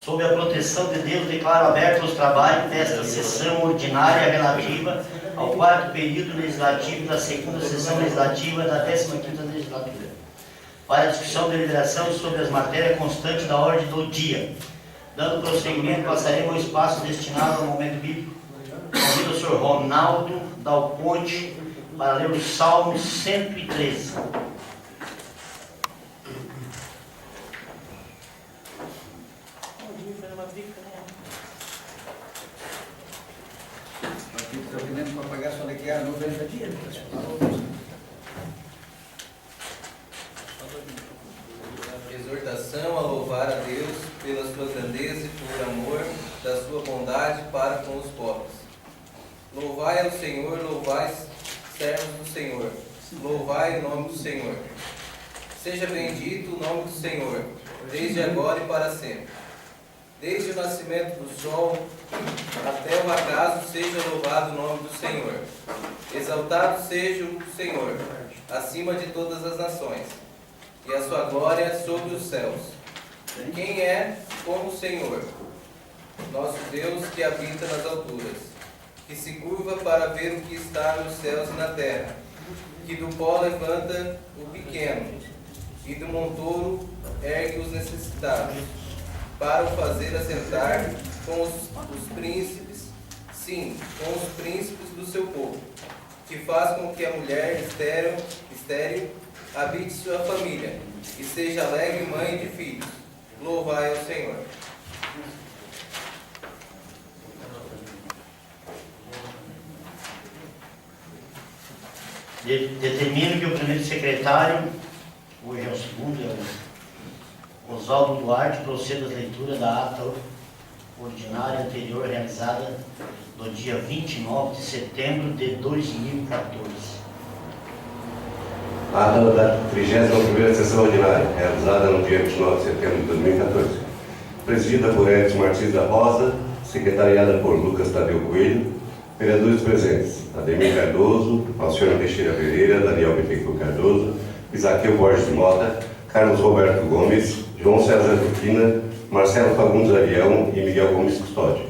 Sob a proteção de Deus, declaro abertos os trabalhos desta sessão ordinária relativa ao 4º período legislativo da 2ª sessão legislativa da 15ª legislatura, para discussão e deliberação sobre as matérias constantes da ordem do dia. Dando prosseguimento, passaremos ao espaço destinado ao momento bíblico. Convido o senhor Ronaldo Dal Ponte para ler o Salmo 113. Estou pedindo para pagar só daqui a 90 dias. Exortação a louvar a Deus pela sua grandeza e por amor da sua bondade para com os pobres. Louvai ao Senhor, louvai, servos do Senhor. Louvai o nome do Senhor. Seja bendito o nome do Senhor, desde agora e para sempre. Desde o nascimento do sol até o acaso, seja louvado o nome do Senhor. Exaltado seja o Senhor, acima de todas as nações, e a sua glória sobre os céus. Quem é como o Senhor, nosso Deus que habita nas alturas, que se curva para ver o que está nos céus e na terra, que do pó levanta o pequeno, e do montouro ergue os necessitados, para o fazer assentar com os príncipes, sim, com os príncipes do seu povo, que faz com que a mulher estéril habite sua família, e seja alegre mãe de filhos. Louvai ao Senhor. Determino que o primeiro secretário, hoje é o segundo, é o Oswaldo Duarte, proceda à leitura da ata ordinária anterior realizada no dia 29 de setembro de 2014. Ata da 31ª sessão ordinária, realizada no dia 29 de setembro de 2014. Presidida por Edson Martins da Rosa, secretariada por Lucas Tadeu Coelho, vereadores presentes: Ademir Cardoso, Alcione Teixeira Pereira, Daniel Bittencourt Cardoso, Isaqueu Borges Mota, Carlos Roberto Gomes, João César Ruquina, Marcelo Fagundes Arião e Miguel Gomes Custódio.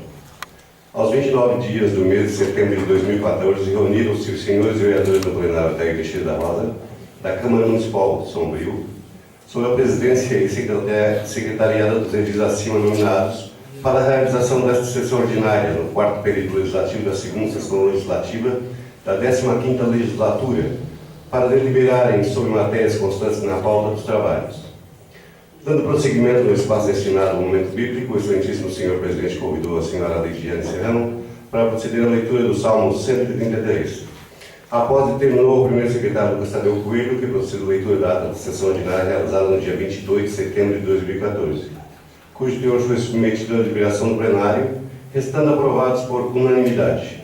Aos 29 dias do mês de setembro de 2014, reuniram-se os senhores vereadores do plenário da Igreja da Rosa, da Câmara Municipal de Sombrio, sob a presidência e secretariada dos edis acima nominados, para a realização desta sessão ordinária no 4º período legislativo da 2ª sessão legislativa da 15ª legislatura, para deliberarem sobre matérias constantes na pauta dos trabalhos. Dando prosseguimento no espaço destinado ao momento bíblico, o excelentíssimo senhor presidente convidou a senhora Lidiane Serrano para proceder à leitura do Salmo 133. Após terminou o primeiro secretário Lucas Tadeu Coelho, que procede à leitura da ata da sessão ordinária realizada no dia 22 de setembro de 2014, cujo teor foi submetido à deliberação do plenário, restando aprovados por unanimidade.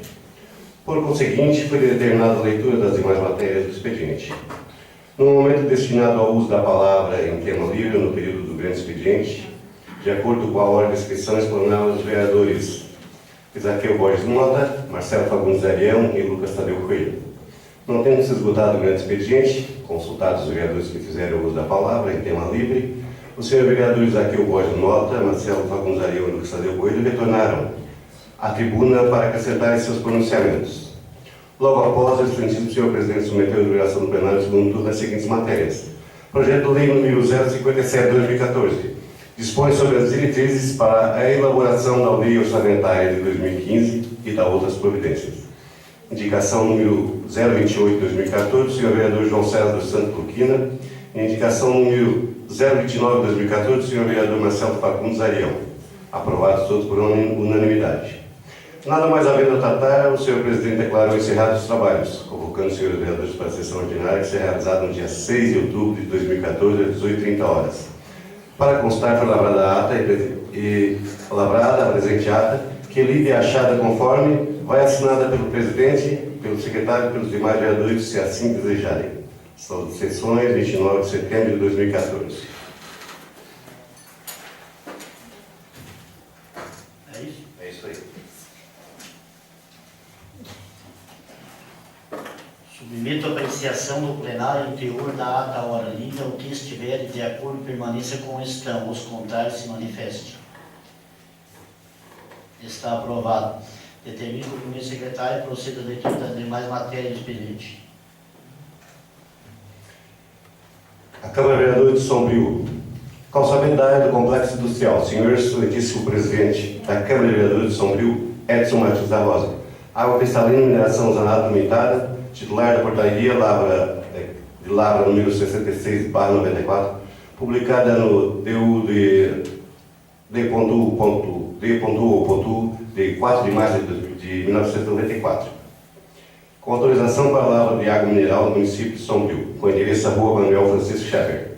Por conseguinte, foi determinada a leitura das demais matérias do expediente. No momento destinado ao uso da palavra em tema livre, no período do grande expediente, de acordo com a ordem de inscrição explanada dos vereadores Isaqueu Borges Mota, Marcelo Fagundes Arião e Lucas Tadeu Coelho. Não tendo se esgotado o grande expediente, consultados os vereadores que fizeram uso da palavra em tema livre, os senhores vereadores Isaqueu Borges Mota, Marcelo Fagundes Arião e Lucas Tadeu Coelho retornaram à tribuna para acrescentarem seus pronunciamentos. Logo após, o excelentíssimo senhor presidente submeteu a deliberação do plenário segundo turno das seguintes matérias. Projeto de lei número 057/2014 dispõe sobre as diretrizes para a elaboração da lei orçamentária de 2015 e da outras providências. Indicação número 028/2014 do senhor vereador João César dos Santos Luquina. Indicação número 029/2014 do senhor vereador Marcelo Fagundes Arião. Aprovados todos por unanimidade. Nada mais havendo a tratar, o senhor presidente declarou encerrados os trabalhos, convocando os senhores vereadores para a sessão ordinária, que será realizada no dia 6 de outubro de 2014, às 18h30. Para constar, foi lavrada a ata e lavrada a presente ata, que lida e achada conforme, vai assinada pelo presidente, pelo secretário e pelos demais vereadores, se assim desejarem. São sessões 29 de setembro de 2014. É isso? É isso aí. Submeto a apreciação do plenário o teor da ata à hora lida, o que estiver de acordo permaneça como estão, os contrários se manifestem. Está aprovado. Determino que o primeiro secretário proceda à leitura das demais matérias do expediente. A Câmara Vereadora de Sombrio. Calçamento da área do Complexo Industrial. Senhor excelentíssimo presidente da Câmara Vereadora de Sombrio, Edson Martins da Rosa. Água cristalina, mineração usada limitada, titular da portaria de Lavra número 66/94, publicada no DU de 4 de março de 1994. Com autorização para a lavra de água mineral no município de Sombrio, com endereço à Rua Manuel Francisco Schaeffer.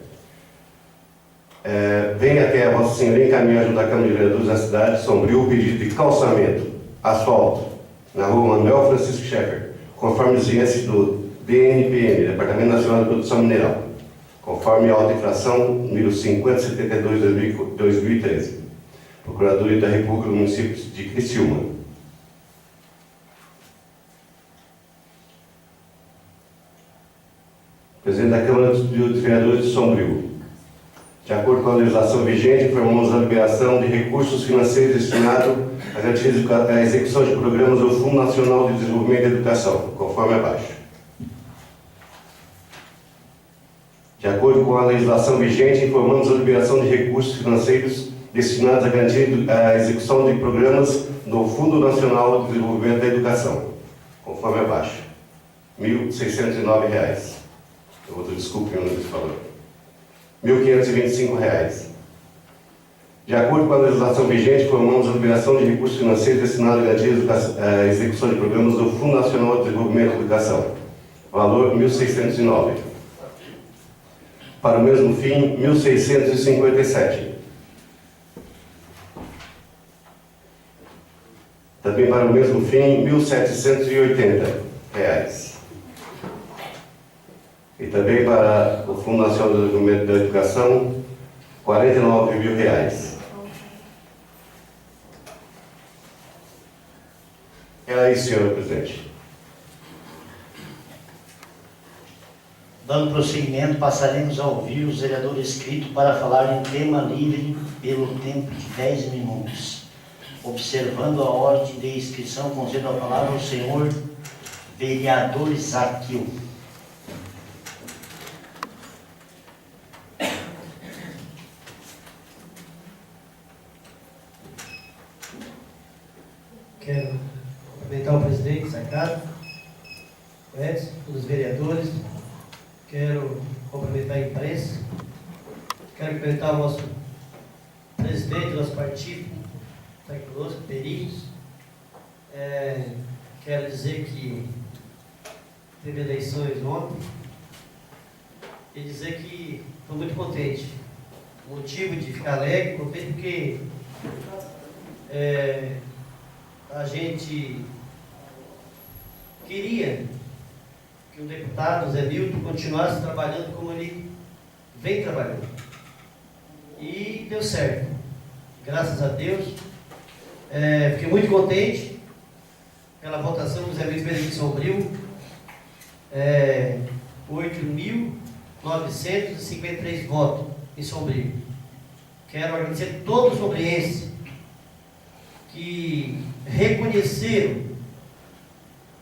Vem até a Vossa Senhoria encaminhar junto à Câmara de Vereadores da cidade de Sombrio o pedido de calçamento, asfalto, na Rua Manuel Francisco Schaeffer, conforme exigências do DNPM, Departamento Nacional de Produção Mineral, conforme a alta infração número 5072/2013, Procuradoria da República do município de Criciúma. Presidente da Câmara dos Vereadores de Sombrio. De acordo com a legislação vigente, informamos a liberação de recursos financeiros destinados a garantir a execução de programas do Fundo Nacional de Desenvolvimento da Educação, conforme abaixo. De acordo com a legislação vigente, informamos a liberação de recursos financeiros destinados a garantir a execução de programas do Fundo Nacional de Desenvolvimento da Educação, conforme abaixo. R$ 1.609. Desculpe, eu não disse valor. R$ 1.525. De acordo com a legislação vigente, informamos a liberação de recursos financeiros destinados a garantir a execução de programas do Fundo Nacional de Desenvolvimento da Educação. Valor R$ 1.609. Para o mesmo fim, R$ 1.657. Também para o mesmo fim, R$ 1.780. E também para o Fundo Nacional de Desenvolvimento da Educação, R$ 49 mil. Era isso, senhor presidente. Dando prosseguimento, passaremos a ouvir os vereadores inscritos para falar em tema livre pelo tempo de 10 minutos. Observando a ordem de inscrição, concedo a palavra ao senhor vereador Zaqueu. Quero cumprimentar o presidente Sacado, o Edson, os vereadores. Quero cumprimentar a imprensa. Quero cumprimentar o nosso presidente do nosso partido, está aqui conosco, Peritos. Quero dizer que teve eleições ontem e dizer que estou muito contente. O motivo de ficar alegre, contente porque a gente queria que o deputado Zé Milton continuasse trabalhando como ele vem trabalhando. E deu certo. Graças a Deus. Fiquei muito contente pela votação do Zé Milton Benedito Sombrio. 8.953 votos em Sombrio. Quero agradecer a todos os sombrienses que reconheceram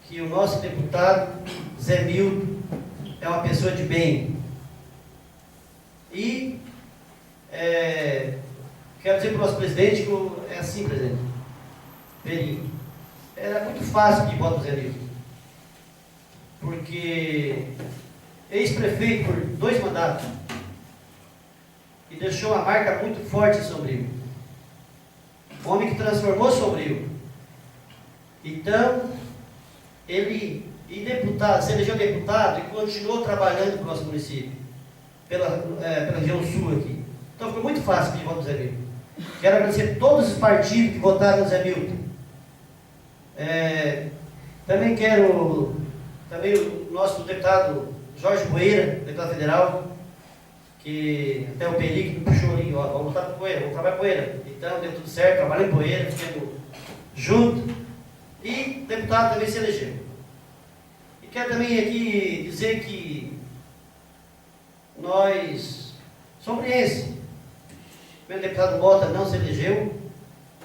que o nosso deputado Zé Milton é uma pessoa de bem. E quero dizer para o nosso presidente que é assim, presidente Perim, era muito fácil de votar o Zé Milton, porque ex-prefeito por 2 mandatos e deixou uma marca muito forte em Sombrio. Homem que transformou Sombrio. Então, ele se elegeu deputado e continuou trabalhando para o nosso município, pela região sul aqui. Então, foi muito fácil de votar no Zé Milton. Quero agradecer a todos os partidos que votaram no Zé Milton. Também quero, o nosso deputado Jorge Poeira, deputado federal, que até o Peri que me puxou ali, ó, vamos votar para Poeira, vamos trabalhar Poeira. Então, deu tudo certo, trabalhei em Poeira, ficamos juntos. E deputado também se elegeu. E quero também aqui dizer que nós sombrienses. O meu deputado Mota não se elegeu,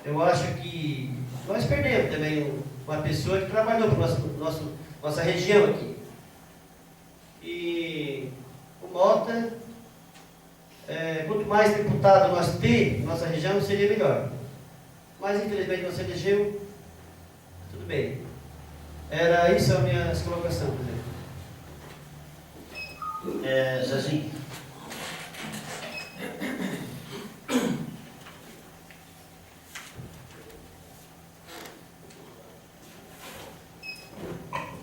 eu acho que nós perdemos também uma pessoa que trabalhou para nossa região aqui. E o Mota, quanto mais deputado nós temos, nossa região seria melhor. Mas infelizmente não se elegeu, tudo bem. Era isso a minha colocação, presidente. Zezinho.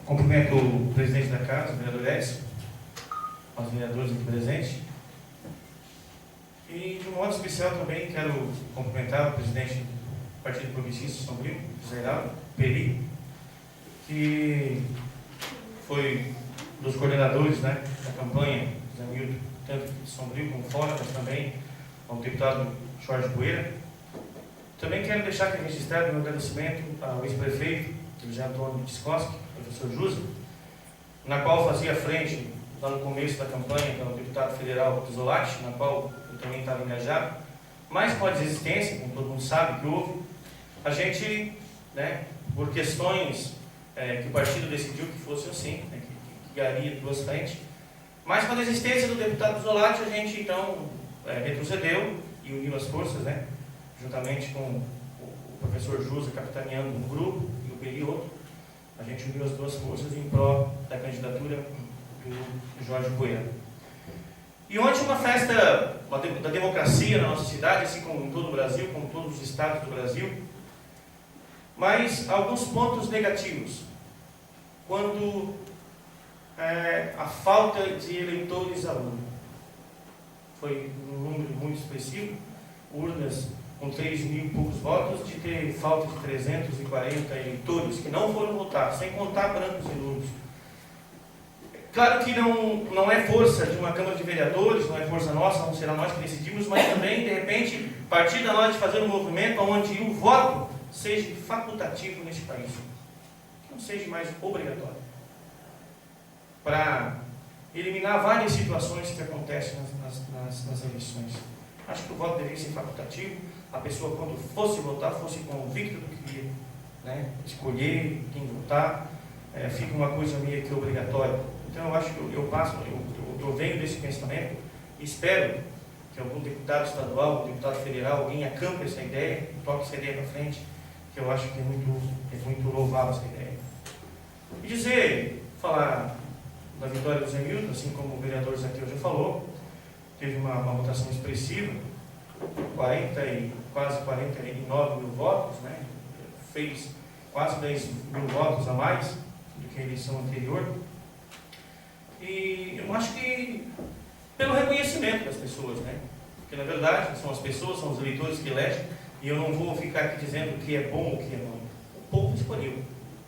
Cumprimento o presidente da casa, o vereador Edson, aos vereadores aqui presentes. E, de um modo especial, também quero cumprimentar o presidente do Partido Progressista de Sombrio, José Heraldo Peri, que foi dos coordenadores, né, da campanha, Zé Milton, tanto de Sombrio como fora, mas também ao deputado Jorge Poeira. Também quero deixar aqui registrado meu agradecimento ao ex-prefeito, José Antônio Tiscoski, professor Jusa, na qual fazia frente, lá no começo da campanha, para o deputado federal Isolati, na qual eu também estava engajado, mas com a desistência, como todo mundo sabe que houve, a gente, né, por questões que o partido decidiu que fosse assim, né, que garia duas frentes, mas com a desistência do deputado Isolati, a gente então retrocedeu e uniu as forças, né, juntamente com o professor Jusa capitaneando um grupo e o Peri outro. A gente uniu as duas forças em prol da candidatura do Jorge Poeira. E ontem uma festa da democracia na nossa cidade, assim como em todo o Brasil, como em todos os estados do Brasil, mas alguns pontos negativos. Quando a falta de eleitores à urna. Foi um número muito expressivo, urnas com 3 mil e poucos votos, de ter falta de 340 eleitores que não foram votar, sem contar brancos e nulos. Claro que não é força de uma Câmara de Vereadores, não é força nossa, não será nós que decidimos, mas também, de repente, partir da nós de fazer um movimento onde o voto seja facultativo neste país, que não seja mais obrigatório, para eliminar várias situações que acontecem nas eleições. Acho que o voto deveria ser facultativo, a pessoa, quando fosse votar, fosse convicta do que queria, né, escolher quem votar, fica uma coisa meio que obrigatória. Então, eu acho que eu venho desse pensamento e espero que algum deputado estadual, algum deputado federal, alguém acampe essa ideia, toque essa ideia para frente, que eu acho que é muito louvável essa ideia. E falar da vitória do Zé Milton, assim como o vereador Zaqueu já falou, teve uma votação expressiva, quase 49 mil votos, né? Fez quase 10 mil votos a mais do que a eleição anterior. E eu acho que pelo reconhecimento das pessoas, né? Porque na verdade são as pessoas, são os eleitores que elegem, e eu não vou ficar aqui dizendo o que é bom ou o que é não. O povo escolheu,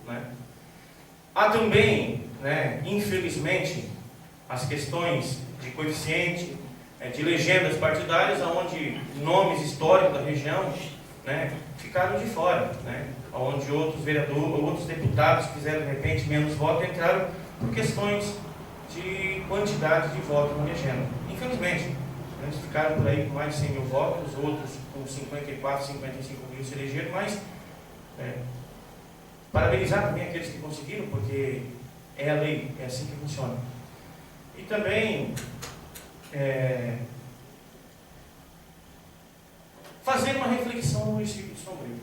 né? Há também, né, infelizmente, as questões de coeficiente, de legendas partidárias, onde nomes históricos da região, né, ficaram de fora, né, onde outros vereadores, outros deputados que fizeram de repente menos votos entraram por questões de quantidade de votos na legenda. Infelizmente, eles ficaram por aí com mais de 100 mil votos, outros com 54, 55 mil se elegeram, mas parabenizar também aqueles que conseguiram, porque é a lei, é assim que funciona. E também fazer uma reflexão no município de Sombrio.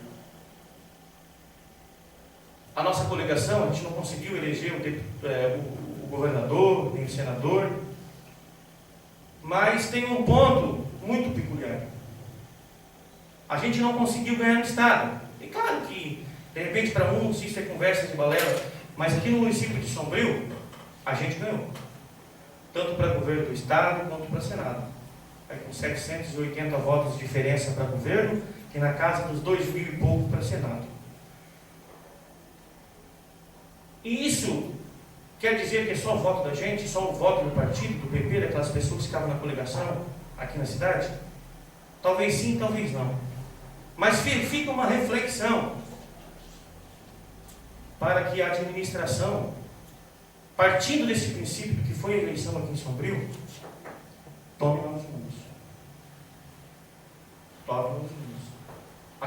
A nossa coligação, a gente não conseguiu eleger o governador, nem o senador, mas tem um ponto muito peculiar. A gente não conseguiu ganhar no estado. E claro que, de repente, para muitos isso é conversa de balela, mas aqui no município de Sombrio, a gente ganhou. Tanto para governo do estado, quanto para senado. Com 780 votos de diferença para governo, e na casa dos 2 mil e pouco para senado. E isso quer dizer que é só o voto da gente, só o voto do partido, do PP, daquelas pessoas que estavam na coligação aqui na cidade? Talvez sim, talvez não. Mas fica uma reflexão para que a administração, partindo desse princípio que foi a eleição aqui em Sombrio, tome novos rumos. Tome novos rumos.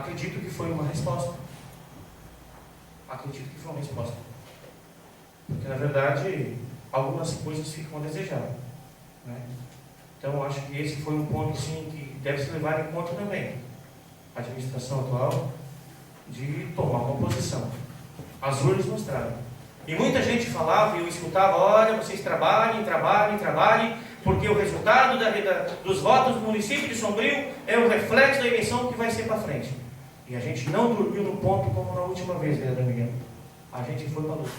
acredito que foi uma resposta. Acredito que foi uma resposta. Porque, na verdade, algumas coisas ficam a desejar, né? Então, eu acho que esse foi um ponto, sim, que deve se levar em conta também. A administração atual de tomar uma posição. As urnas mostraram. E muita gente falava, e eu escutava, olha, vocês trabalhem, porque o resultado dos votos do município de Sombrio é o reflexo da eleição que vai ser para frente. E a gente não dormiu no ponto como na última vez, vereador Miguel. A gente foi para a luta.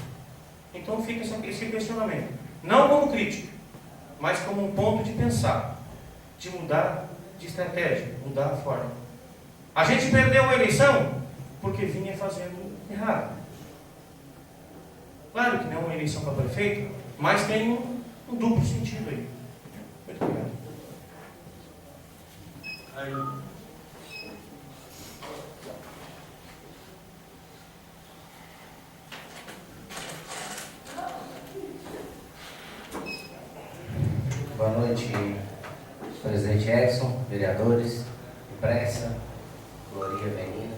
Então fica esse questionamento. Não como crítica, mas como um ponto de pensar, de mudar de estratégia, mudar a forma. A gente perdeu a eleição porque vinha fazendo errado. Claro que não é uma eleição para prefeito, mas tem um duplo sentido aí. Muito obrigado. Boa noite, presidente Edson, vereadores, imprensa, Gloria Venina,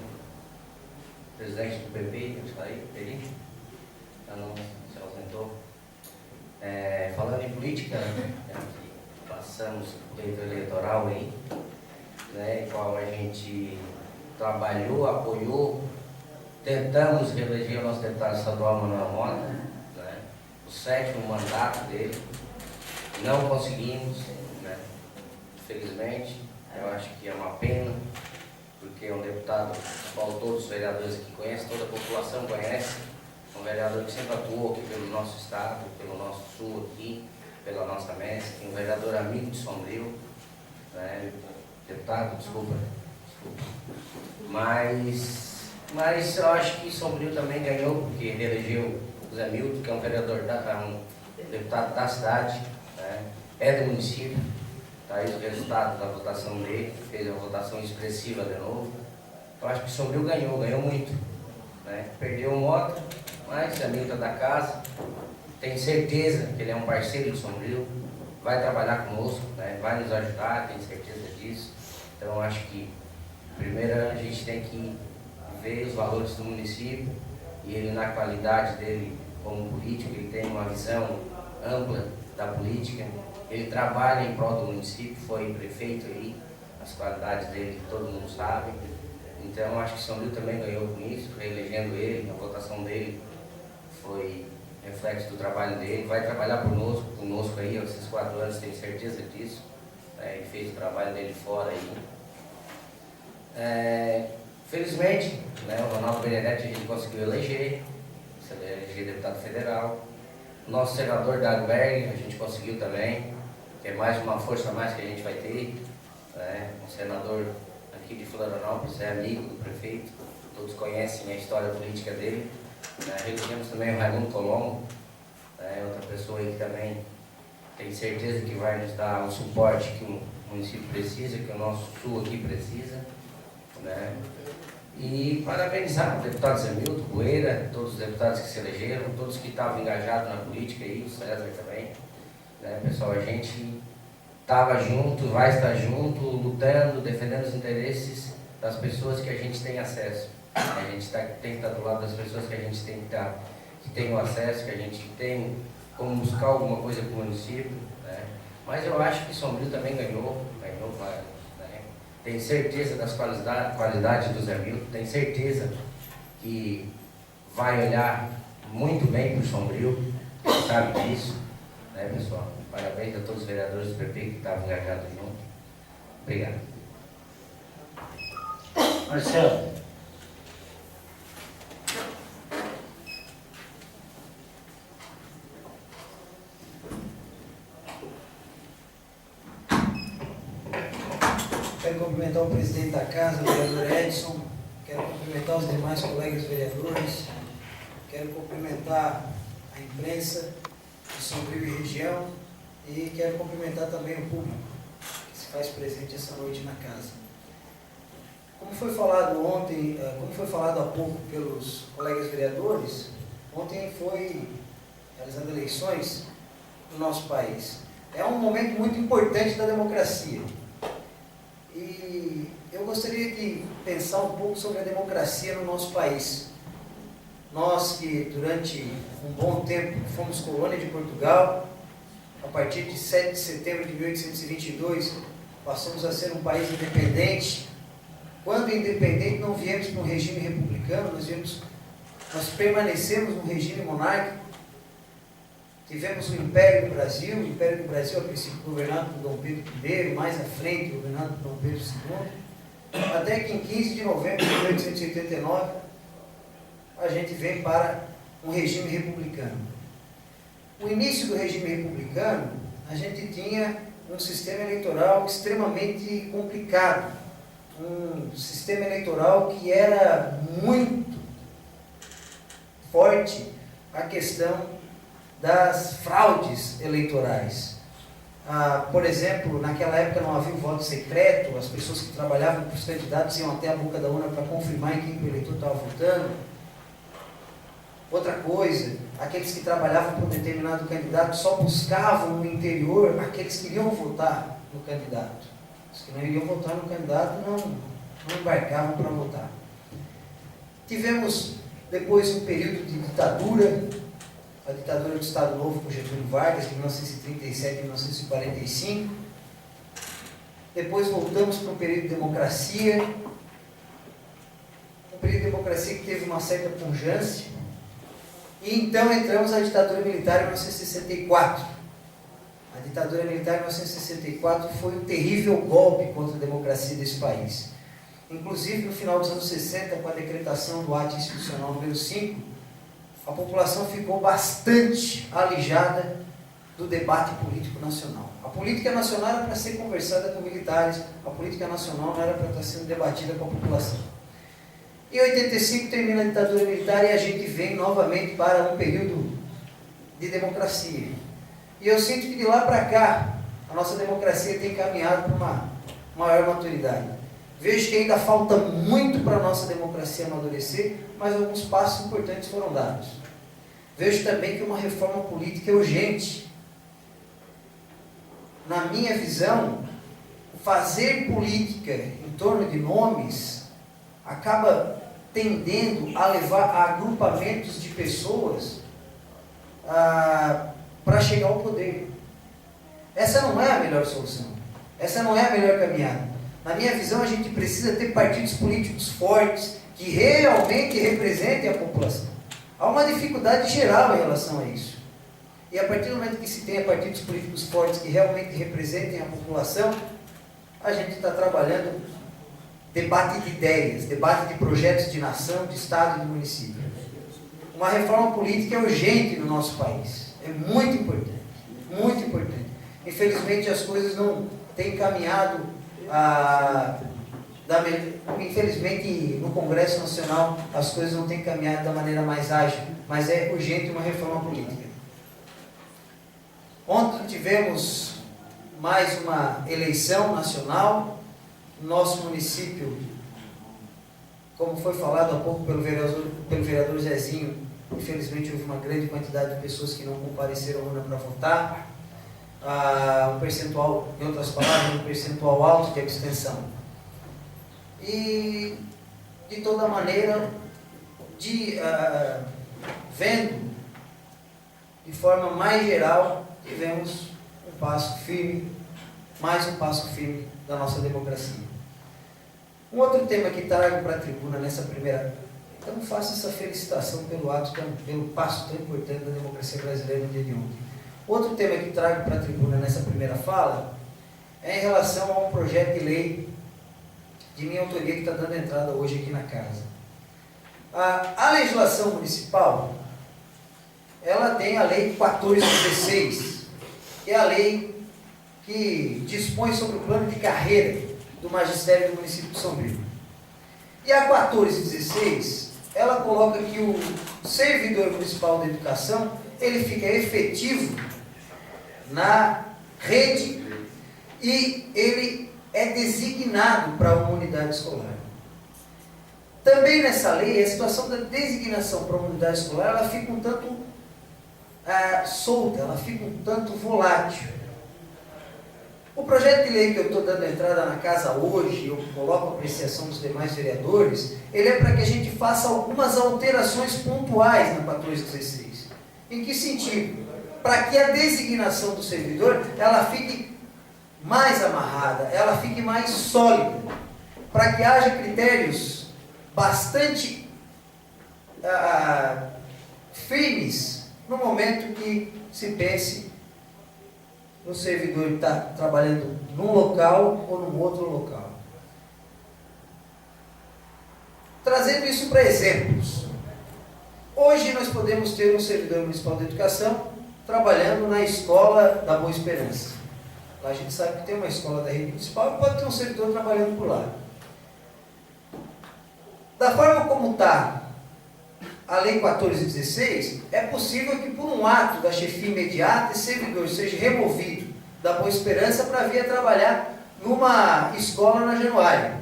presidente do PP, está aí, Peri? Não se ausentou. Falando em política, né, passamos o pleito eleitoral aí, né, qual a gente trabalhou, apoiou, tentamos reeleger o nosso deputado estadual Manuel Mota, né, o 7º mandato dele, não conseguimos, né, infelizmente. Eu acho que é uma pena, porque é um deputado, qual todos os vereadores que conhecem, toda a população conhece, um vereador que sempre atuou aqui pelo nosso estado, pelo nosso sul aqui, pela nossa MESC, um vereador amigo de Sombrio, né? Deputado, desculpa. Mas eu acho que Sombrio também ganhou, porque reelegeu o Zé Milton, que é um vereador, um deputado da cidade, né? É do município, tá aí o resultado da votação dele, fez uma votação expressiva de novo. Eu acho que Sombrio ganhou muito, né? Perdeu o Mota, mas é amigo da casa, tenho certeza que ele é um parceiro de Sombrio, vai trabalhar conosco, né? Vai nos ajudar, tenho certeza disso. Então acho que primeiro a gente tem que ver os valores do município e ele, na qualidade dele como político, ele tem uma visão ampla da política, ele trabalha em prol do município, foi prefeito aí, as qualidades dele todo mundo sabe. Então acho que Sombrio também ganhou com isso, reelegendo ele, a votação dele foi reflexo do trabalho dele, vai trabalhar conosco aí, esses 4 anos, tenho certeza disso, ele fez o trabalho dele fora aí. Felizmente, né, o Ronaldo Benedetti a gente conseguiu eleger deputado federal, o nosso senador Dagberg a gente conseguiu também, que é mais uma força a mais que a gente vai ter, né, um senador aqui de Florianópolis, é amigo do prefeito, todos conhecem a história política dele. Reelegemos também o Raimundo Colombo, outra pessoa aí que também tem certeza que vai nos dar o suporte que o município precisa, que o nosso sul aqui precisa, né? E parabenizar o deputado Zé Milton, Poeira, todos os deputados que se elegeram, todos que estavam engajados na política aí, o César também, né? Pessoal, a gente estava junto, vai estar junto, lutando, defendendo os interesses das pessoas que a gente tem acesso. A gente tem que estar do lado das pessoas que a gente tem que estar, que tem o acesso, que a gente tem como buscar alguma coisa para o município, né? Mas eu acho que Sombrio também ganhou, né? Tenho certeza das qualidades do Zé Milton, tenho certeza que vai olhar muito bem para o Sombrio, sabe disso, né, pessoal? Parabéns a todos os vereadores do PP que estavam engajados junto. Obrigado. Marcelo. Quero cumprimentar o presidente da casa, o vereador Edson. Quero cumprimentar os demais colegas vereadores. Quero cumprimentar a imprensa de Sombrio e região. E quero cumprimentar também o público que se faz presente essa noite na casa. Como foi falado ontem, como foi falado há pouco pelos colegas vereadores, ontem foi realizando eleições no nosso país. É um momento muito importante da democracia. E eu gostaria de pensar um pouco sobre a democracia no nosso país. Nós que durante um bom tempo fomos colônia de Portugal, a partir de 7 de setembro de 1822, passamos a ser um país independente. Quando independente, não viemos para um regime republicano, nós permanecemos num regime monárquico. Tivemos o Império do Brasil, a princípio governado por Dom Pedro I, mais à frente governado por Dom Pedro II, até que em 15 de novembro de 1889 a gente vem para um regime republicano. O início do regime republicano, a gente tinha um sistema eleitoral extremamente complicado, um sistema eleitoral que era muito forte a questão das fraudes eleitorais. Por exemplo, naquela época não havia o voto secreto, as pessoas que trabalhavam para os candidatos iam até a boca da urna para confirmar em quem o eleitor estava votando. Outra coisa, aqueles que trabalhavam para um determinado candidato só buscavam no interior aqueles que iriam votar no candidato. Os que não iriam votar no candidato não embarcavam para votar. Tivemos depois um período de ditadura, a ditadura do Estado Novo com Getúlio Vargas, de 1937 a 1945. Depois voltamos para um período de democracia, um período de democracia que teve uma certa pungência. E então entramos na ditadura militar em 1964. A ditadura militar em 1964 foi um terrível golpe contra a democracia desse país. Inclusive, no final dos anos 60, com a decretação do ato institucional número 5, a população ficou bastante alijada do debate político nacional. A política nacional era para ser conversada com militares, a política nacional não era para estar sendo debatida com a população. Em 85 termina a ditadura militar e a gente vem novamente para um período de democracia. E eu sinto que de lá para cá, a nossa democracia tem caminhado para uma maior maturidade. Vejo que ainda falta muito para a nossa democracia amadurecer, mas alguns passos importantes foram dados. Vejo também que uma reforma política é urgente. Na minha visão, fazer política em torno de nomes acaba tendendo a levar a agrupamentos de pessoas para chegar ao poder. Essa não é a melhor solução. Essa não é a melhor caminhada. Na minha visão, a gente precisa ter partidos políticos fortes que realmente representem a população. Há uma dificuldade geral em relação a isso. E a partir do momento que se tenha partidos políticos fortes que realmente representem a população, a gente está trabalhando debate de ideias, debate de projetos de nação, de Estado e de município. Uma reforma política é urgente no nosso país. É muito importante. Muito importante. Infelizmente, as coisas não têm caminhado infelizmente no Congresso Nacional as coisas não têm caminhado da maneira mais ágil, mas é urgente uma reforma política. Ontem tivemos mais uma eleição nacional. Nosso município, como foi falado há pouco pelo vereador Zezinho, infelizmente houve uma grande quantidade de pessoas que não compareceram à urna para votar. Um percentual, em outras palavras, um percentual alto de abstenção. E, de toda maneira, vendo de forma mais geral, tivemos um passo firme, mais um passo firme da nossa democracia. Um outro tema que trago para a tribuna nessa primeira... Então faço essa felicitação pelo passo tão importante da democracia brasileira no dia de ontem. Outro tema que trago para a tribuna nessa primeira fala é em relação a um projeto de lei de minha autoria que está dando entrada hoje aqui na casa. A legislação municipal, ela tem a lei 1416, que é a lei que dispõe sobre o plano de carreira do magistério do município de Sombrio. E a 1416, ela coloca que o servidor municipal da educação, ele fica efetivo na rede e ele é designado para uma unidade escolar. Também nessa lei, a situação da designação para uma unidade escolar, ela fica um tanto solta, ela fica um tanto volátil. O projeto de lei que eu estou dando entrada na casa hoje, eu coloco a apreciação dos demais vereadores, ele é para que a gente faça algumas alterações pontuais na 1416. Em que sentido? Para que a designação do servidor, ela fique mais amarrada, ela fique mais sólida, para que haja critérios bastante firmes no momento que se pense no servidor que está trabalhando num local ou num outro local. Trazendo isso para exemplos. Hoje nós podemos ter um servidor municipal de educação trabalhando na escola da Boa Esperança. Lá a gente sabe que tem uma escola da rede municipal e pode ter um servidor trabalhando por lá. Da forma como está a Lei 1416, é possível que por um ato da chefia imediata, esse servidor seja removido da Boa Esperança para vir a trabalhar numa escola na Januária.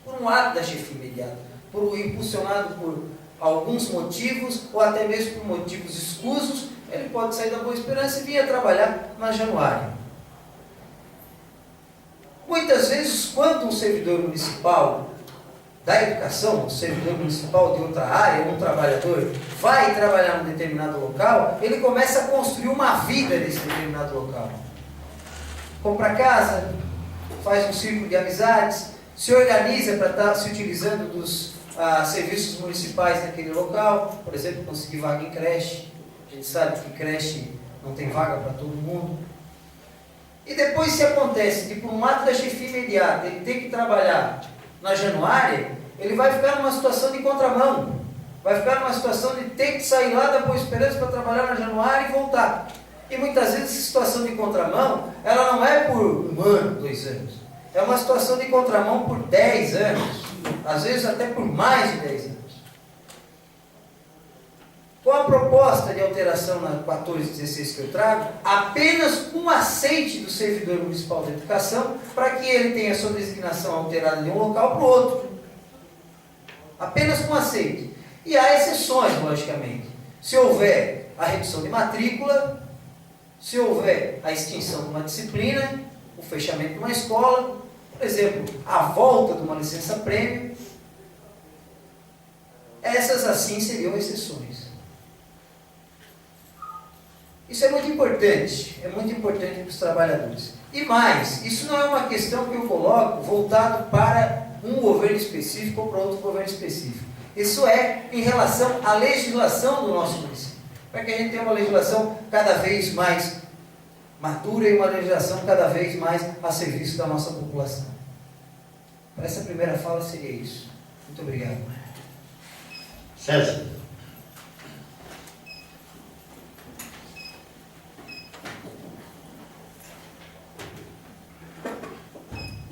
Por um ato da chefia imediata, impulsionado por alguns motivos, ou até mesmo por motivos escusos, ele pode sair da Boa Esperança e vir a trabalhar na Januária. Muitas vezes, quando um servidor municipal da educação, um servidor municipal de outra área, um trabalhador, vai trabalhar num determinado local, ele começa a construir uma vida nesse determinado local. Compra casa, faz um círculo de amizades, se organiza para estar se utilizando dos serviços municipais naquele local, por exemplo, conseguir vaga em creche. A gente sabe que creche não tem vaga para todo mundo. E depois, se acontece que por um ato da chefia imediata ele tem que trabalhar na Januária, ele vai ficar numa situação de contramão. Vai ficar numa situação de ter que sair lá da Boa Esperança para trabalhar na Januária e voltar. E muitas vezes essa situação de contramão, ela não é por 1 ano, 2 anos. É uma situação de contramão por 10 anos. Às vezes até por mais de 10 anos. Com a proposta de alteração na 1416 que eu trago, apenas um aceite do servidor municipal de educação para que ele tenha sua designação alterada de um local para o outro. Apenas um aceite. E há exceções, logicamente. Se houver a redução de matrícula, se houver a extinção de uma disciplina, o fechamento de uma escola, por exemplo, a volta de uma licença-prêmio, essas assim seriam exceções. Isso é muito importante para os trabalhadores. E mais, isso não é uma questão que eu coloco voltado para um governo específico ou para outro governo específico. Isso é em relação à legislação do nosso município. Para que a gente tenha uma legislação cada vez mais madura e uma legislação cada vez mais a serviço da nossa população. Para essa primeira fala seria isso. Muito obrigado. César.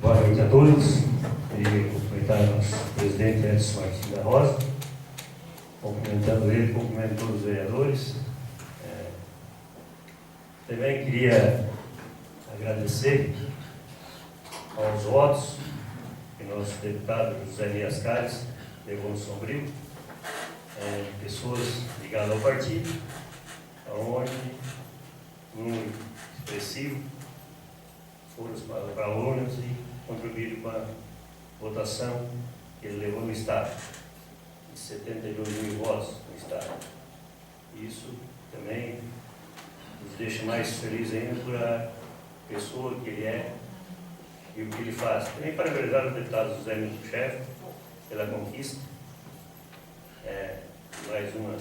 Boa noite a todos. Queria cumprimentar o nosso presidente Edson Martins da Rosa, cumprimentando ele, cumprimento todos os vereadores. Também queria agradecer aos votos que nosso deputado José Elias Cares levou no Sombrio, pessoas ligadas ao partido, onde um expressivo foram para alunos e contribuíram com a votação que ele levou no Estado, de 72 mil votos no Estado. Isso também nos deixa mais felizes ainda por a pessoa que ele é e o que ele faz. Também parabenizar o deputado José Milton Chefe pela conquista. Mais uma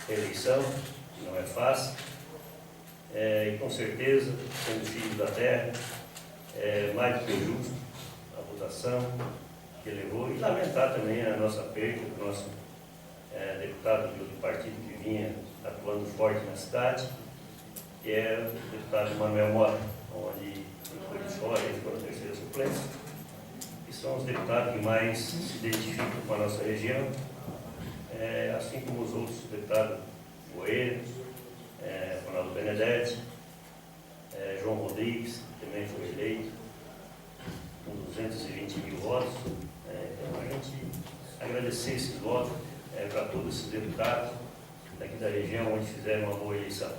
eleição, que não é fácil. E com certeza, sendo filho da terra, mais do que justo a votação que ele levou. E lamentar também a nossa perda do nosso deputado do partido que vinha atuando forte na cidade, que é o deputado Manuel Mota, onde ele foi de fora, ele ficou na terceira suplência, que são os deputados que mais se identificam com a nossa região, assim como os outros deputados Boeiros, Ronaldo Benedetti, João Rodrigues, que também foi eleito, com 220 mil votos. Então a gente agradecer esses votos para todos esses deputados daqui da região, onde fizeram uma boa eleição.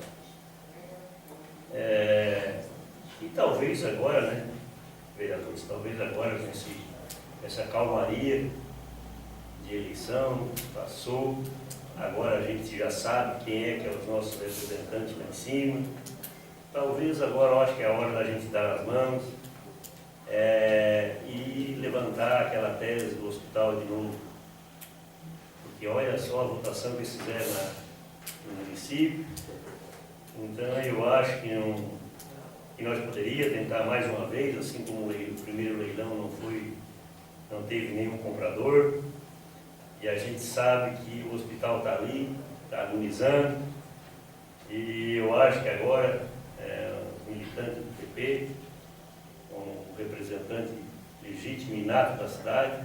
E talvez agora, né, vereadores, talvez agora essa calmaria de eleição passou, agora a gente já sabe quem é que é os nossos representantes lá em cima. Talvez agora eu acho que é a hora da gente dar as mãos e levantar aquela tese do hospital de novo. Porque olha só a votação que eles fizeram no município. Então eu acho que nós poderíamos tentar mais uma vez, assim como o primeiro leilão não teve nenhum comprador, e a gente sabe que o hospital está ali, está agonizando, e eu acho que agora os militantes do PP, como representante legítimo e inato da cidade,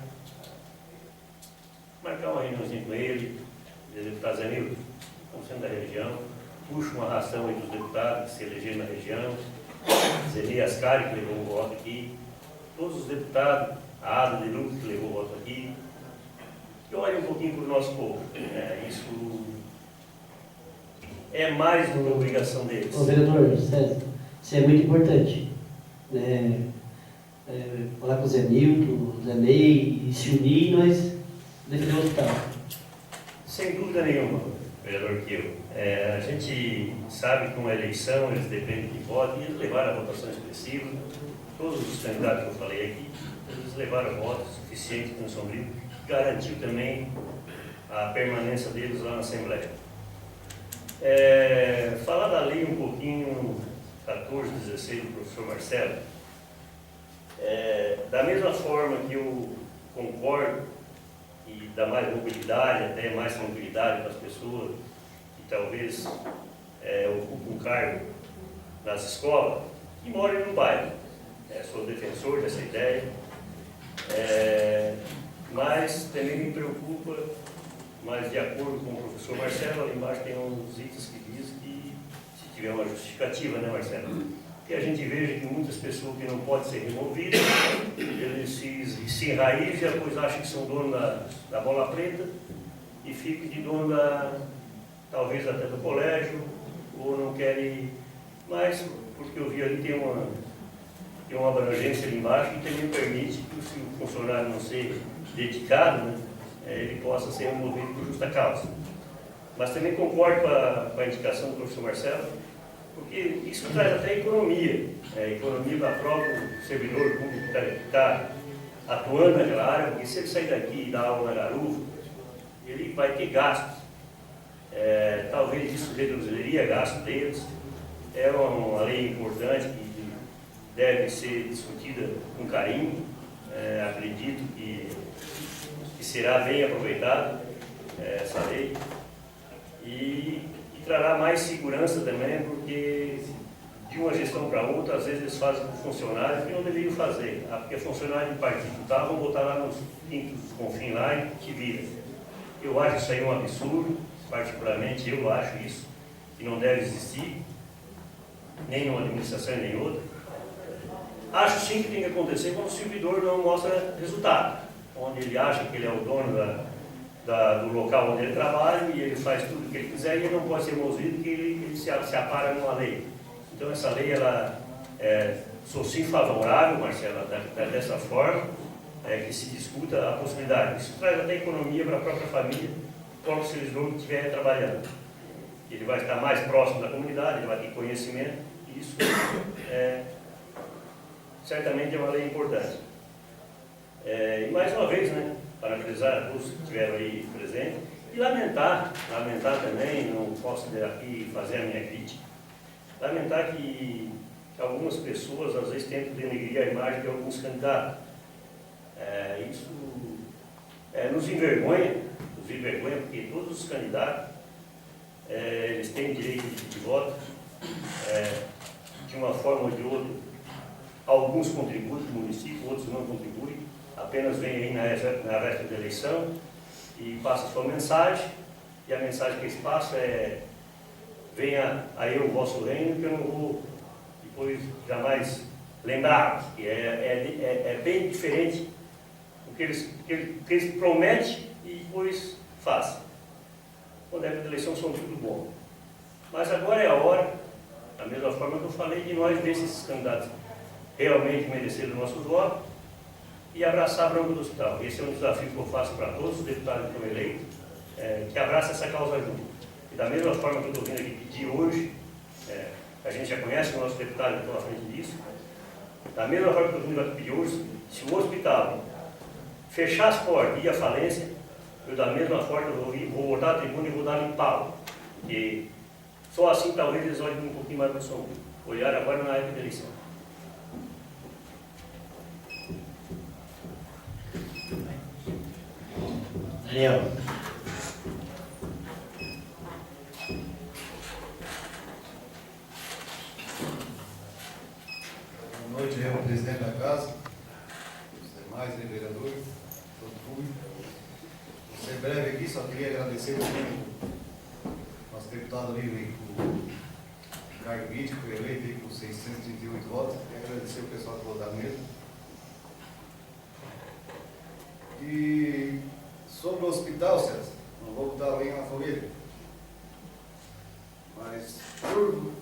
marcar uma reuniãozinha com ele, dizer, deputado Zé Nilton, estamos sendo da região, puxa uma ração entre os deputados que se elegeram na região, Zeni Ascari, que levou o voto aqui, todos os deputados, a Ada de Lucas, que levou o voto aqui, e olhem um pouquinho para o nosso povo. Isso é mais do que obrigação deles. Ô, vereador César, isso é muito importante. Falar com o Zé Nilton, o Zé Ney, e se unir e nós defender o hospital. Sem dúvida nenhuma, vereador Kiel. A gente sabe que uma eleição, eles dependem de voto, e eles levaram a votação expressiva. Todos os candidatos que eu falei aqui, eles levaram votos suficientes para o Sombrio, que garantiu também a permanência deles lá na Assembleia. Falar da lei um pouquinho, 1416 do professor Marcelo, da mesma forma que eu concordo e dá mais mobilidade, até mais tranquilidade para as pessoas que talvez ocupam um cargo nas escolas e moram no bairro. Sou defensor dessa ideia, mas também me preocupa, mas de acordo com o professor Marcelo, ali embaixo tem uns itens que diz que se tiver uma justificativa, né, Marcelo? Que a gente veja que muitas pessoas que não podem ser removidas, eles se enraizam, depois acham que são donos da bola preta e ficam de dono talvez até do colégio, ou não querem mais, porque eu vi ali tem uma abrangência ali embaixo que também permite que se o funcionário não ser dedicado, né, ele possa ser removido por justa causa. Mas também concordo com a indicação do professor Marcelo, porque isso traz até economia, economia da própria servidor público que está atuando naquela área, porque se ele sair daqui e dar aula na garufa, ele vai ter gastos. Talvez isso reduziria gasto deles. É uma lei importante que deve ser discutida com carinho. Acredito que será bem aproveitada essa lei. E trará mais segurança também, porque de uma gestão para outra, às vezes eles fazem com funcionários que não deveriam fazer. Porque funcionário de partido tal, vão botar lá nos quintos dos confins lá e que vira. Eu acho isso aí um absurdo, particularmente eu acho isso, que não deve existir, nem numa administração nem em outra. Acho sim que tem que acontecer quando o servidor não mostra resultado, onde ele acha que ele é o dono do local onde ele trabalha e ele faz tudo o que ele quiser e ele não pode ser removido porque ele se apara numa lei. Então essa lei, sou sim favorável, Marcelo, dessa forma, que se discuta a possibilidade. Isso traz até economia para a própria família, quando o servidor estiver trabalhando. Ele vai estar mais próximo da comunidade, ele vai ter conhecimento, e isso certamente é uma lei importante. E mais uma vez, né, parabenizar todos que estiveram aí presentes e lamentar também, não posso aqui fazer a minha crítica, lamentar que algumas pessoas às vezes tentam denegrir a imagem de alguns candidatos. Isso nos envergonha, porque todos os candidatos eles têm direito de voto, de uma forma ou de outra. Alguns contribuem para o município, outros não contribuem, apenas vêm aí na véspera da eleição e passam sua mensagem, e a mensagem que eles passam venha a eu o vosso reino, que eu não vou depois jamais lembrar, que é bem diferente do que eles prometem e depois fazem. Quando é época da eleição são tudo bom. Mas agora é a hora Da mesma forma que eu falei de nós, desses candidatos realmente mereceram o nosso voto e abraçar a bronca do hospital. Esse é um desafio que eu faço para todos os deputados que estão eleitos, que abraçem essa causa junto. E da mesma forma que eu estou vindo aqui pedir hoje, a gente já conhece o nosso deputado que está à frente disso, da mesma forma que eu estou vindo aqui pedir hoje, se o hospital fechar as portas e ir à falência, eu da mesma forma vou voltar à tribuna e vou dar limpá-lo. E só assim talvez eles olhem um pouquinho mais para o São Luís. Olhar agora na época da eleição. Daniel. Boa noite, eu, presidente da casa, os demais vereadores, todo público. Vou ser breve aqui, só queria agradecer também o nosso deputado ali, o Ricardo Witt, que foi eleito com 638 votos, e agradecer o pessoal que votaram nele. E sobre o hospital, César, não vou botar lenha na fogueira, mas Turvo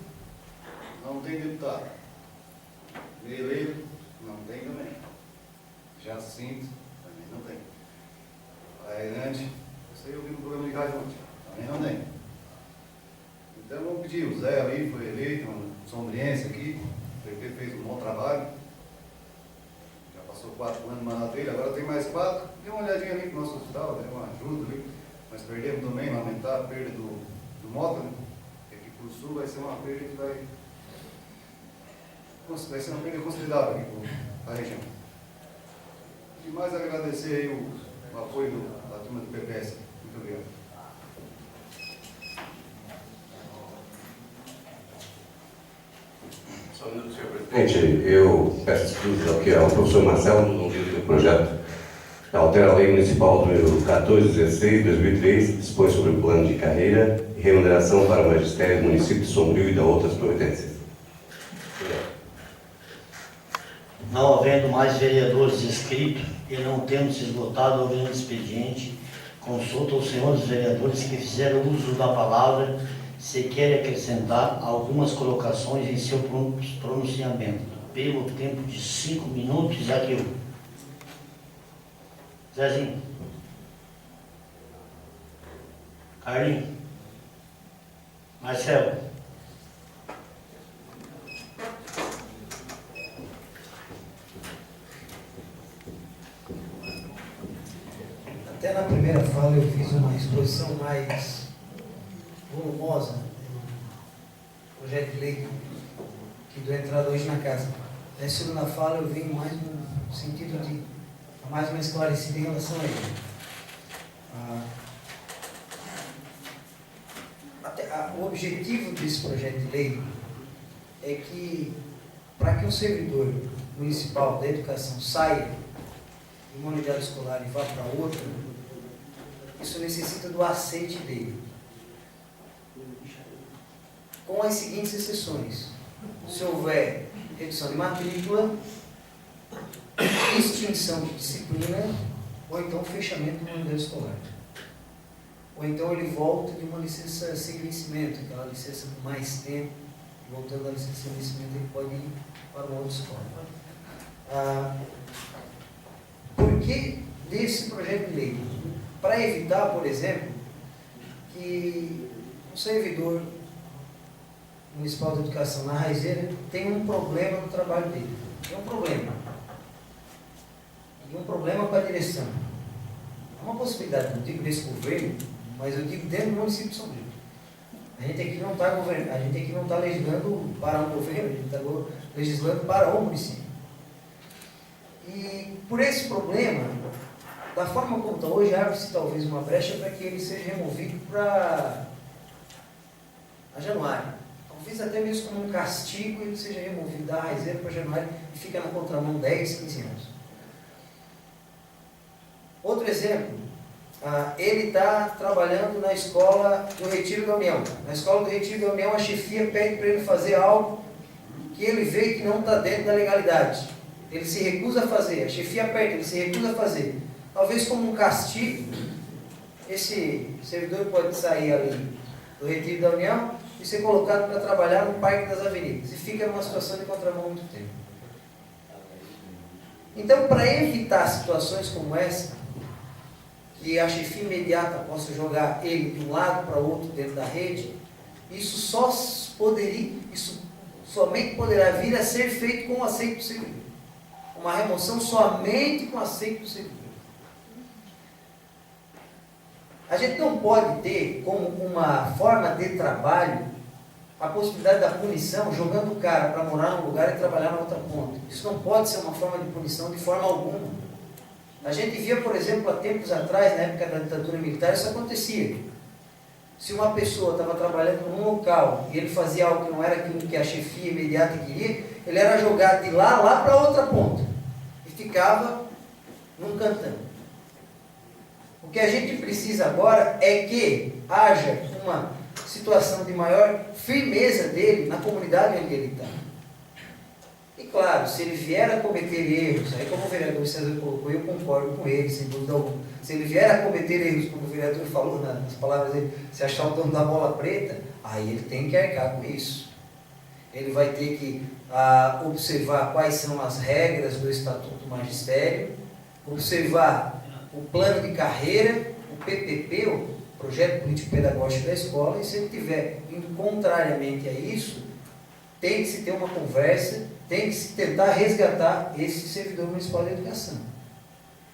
não tem deputado. Eleito, não tem também. Jacinto, também não tem. Aerante, isso aí eu vi no programa de rádio ontem, também não tem. Então vamos pedir, o Zé ali foi eleito, uma sombriense aqui, o PP fez um bom trabalho, já passou 4 anos no mandato dele, agora tem mais 4, dê uma olhadinha ali para o nosso hospital, dê uma ajuda ali, mas perdemos também, lamentar a perda do Mota, né? Porque aqui para o sul vai ser uma perda que vai ser uma perda considerável aqui para a região. E mais agradecer aí o apoio da turma do PPS. Muito obrigado. Só um minuto, senhor presidente. Eu peço desculpas aqui ao professor Marcelo, no vídeo do projeto que altera a lei municipal número 1416 de 2003, dispõe sobre o plano de carreira e remuneração para o magistério do município de Sombrio e da outras providências. Não havendo mais vereadores inscritos e não tendo se esgotado o grande expediente, consulto aos senhores vereadores que fizeram uso da palavra se querem acrescentar algumas colocações em seu pronunciamento, pelo tempo de 5 minutos. Aqui. Zezinho. Carlinhos. Marcelo. Até na primeira fala eu fiz uma exposição mais volumosa do projeto de lei que deu entrada hoje na casa. Na segunda fala eu vim mais no sentido de mais uma esclarecida em relação a ele. O objetivo desse projeto de lei é que, para que um servidor municipal da educação saia de uma unidade escolar e vá para outra, isso necessita do aceite dele, com as seguintes exceções: se houver redução de matrícula, extinção de disciplina, ou então fechamento de uma unidade escolar. Ou então ele volta de uma licença sem vencimento, aquela licença por mais tempo, voltando da licença sem vencimento, ele pode ir para uma outra escola. Por que desse projeto de lei? Para evitar, por exemplo, que um servidor municipal de educação na Raizeira tenha um problema no trabalho dele. Tem um problema. E um problema para a direção. É uma possibilidade, não digo desse governo, mas eu digo dentro do município de São Paulo. A gente aqui não está governando, a gente aqui não está legislando para um governo, a gente está legislando para o município. E por esse problema, da forma como está hoje, abre-se talvez uma brecha para que ele seja removido para Januário. Talvez até mesmo como um castigo ele seja removido da Raizeira para Januário e fica na contramão 10, 15 anos. Outro exemplo, ele está trabalhando na escola do Retiro da União. Na escola do Retiro da União, a chefia pede para ele fazer algo que ele vê que não está dentro da legalidade. Ele se recusa a fazer, a chefia pede, ele se recusa a fazer. Talvez como um castigo, esse servidor pode sair ali do Retiro da União e e ser colocado para trabalhar no Parque das Avenidas. E fica numa situação de contramão muito tempo. Então, para evitar situações como essa, que a chefia imediata possa jogar ele de um lado para o outro dentro da rede, isso somente poderá vir a ser feito com o aceito do servidor. Uma remoção somente com o aceito do servidor. A gente não pode ter como uma forma de trabalho a possibilidade da punição jogando o cara para morar num lugar e trabalhar na outra ponta. Isso não pode ser uma forma de punição de forma alguma. A gente via, por exemplo, há tempos atrás, na época da ditadura militar, isso acontecia. Se uma pessoa estava trabalhando num local e ele fazia algo que não era aquilo que a chefia imediata queria, ele era jogado de lá para outra ponta e ficava num cantão. O que a gente precisa agora é que haja uma situação de maior firmeza dele na comunidade onde ele está. E claro, se ele vier a cometer erros, aí como o vereador César colocou, eu concordo com ele, sem dúvida alguma. Se ele vier a cometer erros, como o vereador falou nas palavras dele, se achar o dono da bola preta, aí ele tem que arcar com isso. Ele vai ter que observar quais são as regras do Estatuto do Magistério, observar o plano de carreira, o PPP, o Projeto Político Pedagógico da Escola, e se ele estiver indo contrariamente a isso, tem que se ter uma conversa, tem que se tentar resgatar esse servidor municipal de educação.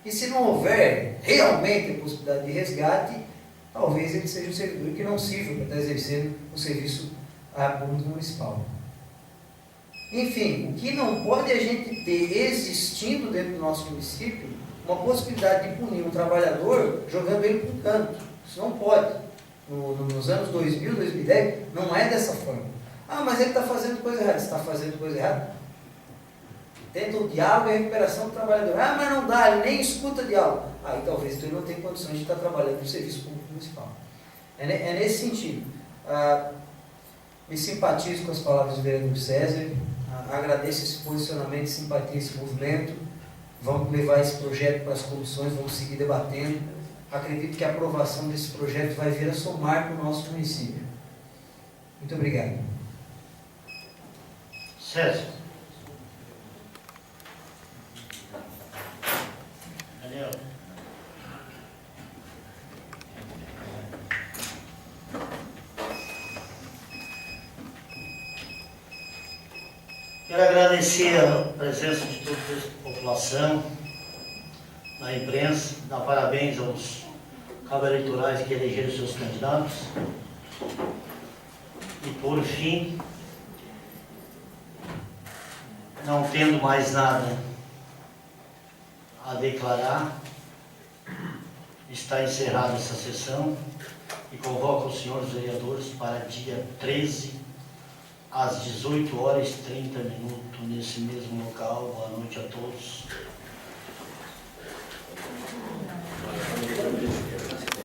E se não houver realmente a possibilidade de resgate, talvez ele seja um servidor que não sirva para estar exercendo o serviço público municipal. Enfim, o que não pode a gente ter existindo dentro do nosso município uma possibilidade de punir um trabalhador jogando ele para um canto. Isso não pode. Nos anos 2000, 2010, não é dessa forma. Mas ele está fazendo coisa errada. Você está fazendo coisa errada? Tenta o diálogo e a recuperação do trabalhador. Mas não dá, ele nem escuta diálogo. Aí talvez ele não tenha condições de estar trabalhando no serviço público municipal. É nesse sentido. Me simpatizo com as palavras do vereador César. Agradeço esse posicionamento, simpatia, esse movimento. Vamos levar esse projeto para as comissões, vamos seguir debatendo. Acredito que a aprovação desse projeto vai vir a somar para o nosso município. Muito obrigado. César. Daniel. Quero agradecer a presença de toda a população, da imprensa, dar parabéns aos cabos eleitorais que elegeram seus candidatos. E por fim, não tendo mais nada a declarar, está encerrada essa sessão e convoco os senhores vereadores para dia 13, às 18h30, nesse mesmo local. Boa noite a todos.